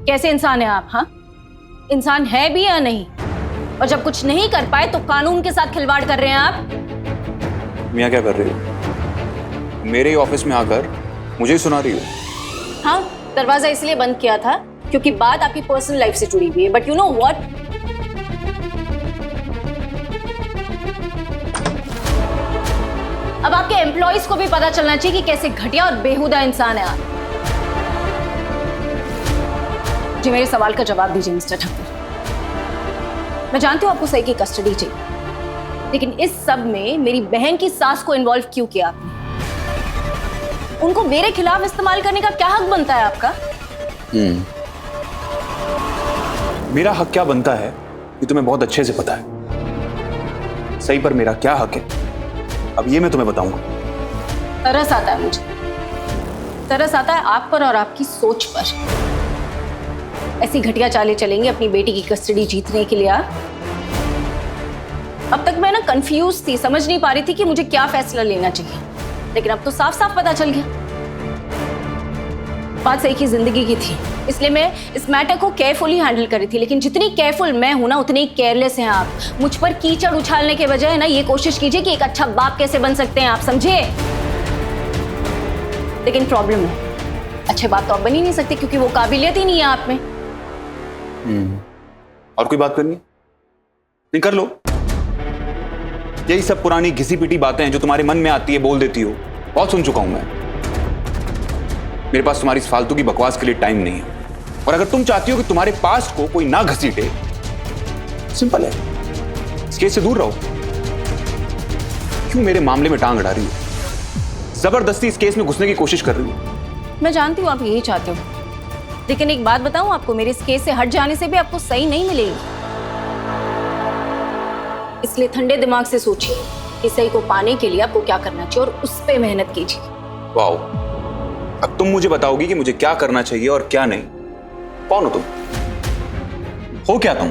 कैसे इंसान है आप? हाँ, इंसान है भी या नहीं? और जब कुछ नहीं कर पाए तो कानून के साथ खिलवाड़ कर रहे हैं आप। मियाँ क्या कर रही हो? मेरे ही ऑफिस में आकर मुझे ही सुना रही हो? हाँ, दरवाजा इसलिए बंद किया था क्योंकि बात आपकी पर्सनल लाइफ से जुड़ी हुई है। बट यू नो व्हाट, अब आपके एम्प्लॉइज को भी पता चलना चाहिए कि कैसे घटिया और बेहुदा इंसान है आप। जी, मेरे सवाल का जवाब दीजिए मिस्टर ठाकुर। मैं जानती हूँ आपको सही की कस्टडी चाहिए, लेकिन इस सब में मेरी बहन की सास को इन्वॉल्व क्यों किया आपने? उनको मेरे खिलाफ इस्तेमाल करने का क्या हक बनता है आपका? मेरा हक क्या बनता है ये तुम्हें बहुत अच्छे से पता है। सही पर मेरा क्या हक है अब ये मैं तुम्हें बताऊंगा। तरस आता है मुझे, तरस आता है आप पर और आपकी सोच पर। ऐसी घटिया चालें चलेंगे अपनी बेटी की कस्टडी जीतने के लिए आप? अब तक मैं ना कंफ्यूज थी, समझ नहीं पा रही थी कि मुझे क्या फैसला लेना चाहिए, लेकिन अब तो साफ साफ पता चल गया। बात सही की जिंदगी की थी, इसलिए मैं इस मैटर को केयरफुली हैंडल कर रही थी। लेकिन जितनी केयरफुल मैं हूं ना, उतनी केयरलेस हैं आप। मुझ पर कीचड़ उछालने के बजाय ना ये कोशिश कीजिए कि एक अच्छा बाप कैसे बन सकते हैं आप, समझे? लेकिन प्रॉब्लम है, अच्छे बाप तो आप बन ही नहीं सकते क्योंकि वो काबिलियत ही नहीं है आप में। और कोई बात करनी है? नहीं, कर लो। यही सब पुरानी घिसी पिटी बातें हैं जो तुम्हारे मन में आती है, बोल देती हो। बहुत सुन चुका हूं मैं। मेरे पास तुम्हारी इस फालतू की बकवास के लिए टाइम नहीं है। और अगर तुम चाहती हो कि तुम्हारे पास को कोई ना घसीटे, सिंपल है, इस केस से दूर रहो। क्यों मेरे मामले में टांग अड़ा रही हो? जबरदस्ती इस केस में घुसने की कोशिश कर रही हो। मैं जानती हूँ आप यही चाहते हो, लेकिन एक बात बताऊं आपको, मेरे इस केस से हट जाने से भी आपको सही नहीं मिलेगी। इसलिए ठंडे दिमाग से सोचिए कि सही को पाने के लिए आपको क्या करना चाहिए और उस पर मेहनत कीजिए। वाओ, अब तुम मुझे बताओगी कि मुझे क्या करना चाहिए और क्या नहीं। कौन हो तुम? हो क्या तुम?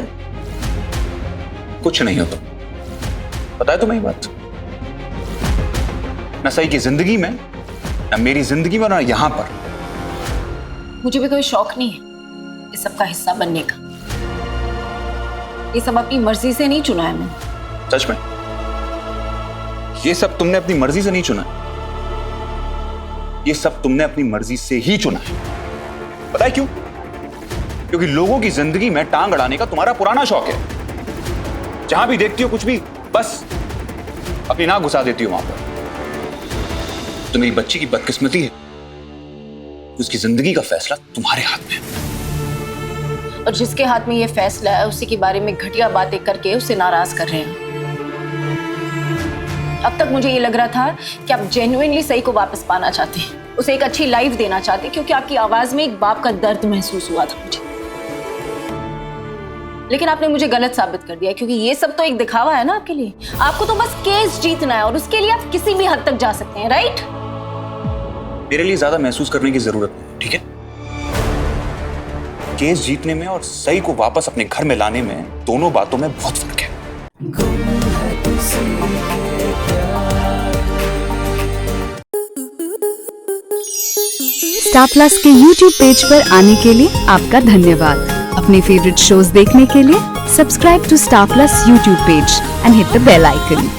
कुछ नहीं हो तुम। पता है तुम्हें ये बात? ना सही की जिंदगी में, ना मेरी जिंदगी में, ना यहां पर। मुझे भी कोई शौक नहीं है इस सब का हिस्सा बनने का। ये सब अपनी मर्जी से नहीं चुना है मैंने। सच में? ये सब तुमने अपनी मर्जी से नहीं चुना? ये सब तुमने अपनी मर्जी से ही चुना है। पता है क्यों? क्योंकि लोगों की जिंदगी में टांग अड़ाने का तुम्हारा पुराना शौक है। जहां भी देखती हो कुछ भी, बस अपनी नाक घुसा देती हो वहां पर। तो मेरी बच्ची की बदकिस्मती है, उसकी जिंदगी का फैसला तुम्हारे हाथ में है। और जिसके हाथ में ये फैसला है उसी के बारे में घटिया बातें करके उसे नाराज कर रहे हैं। अब तक मुझे ये लग रहा था कि आप जेन्युइनली सही को वापस पाना चाहते हैं, उसे एक अच्छी लाइफ देना चाहते हैं, क्योंकि आपकी आवाज में एक बाप का दर्द महसूस हुआ था मुझे। लेकिन आपने मुझे गलत साबित कर दिया, क्योंकि ये सब तो एक दिखावा है ना आपके लिए। आपको तो बस केस जीतना है और उसके लिए आप किसी भी हद तक जा सकते हैं, राइट? मेरे लिए ज्यादा महसूस करने की जरूरत नहीं, ठीक है? केस जीतने में और सही को वापस अपने घर में लाने में, दोनों बातों में बहुत फर्क है। स्टार प्लस के YouTube पेज पर आने के लिए आपका धन्यवाद। अपने फेवरेट शोज देखने के लिए subscribe to Star Plus YouTube page and hit the bell icon.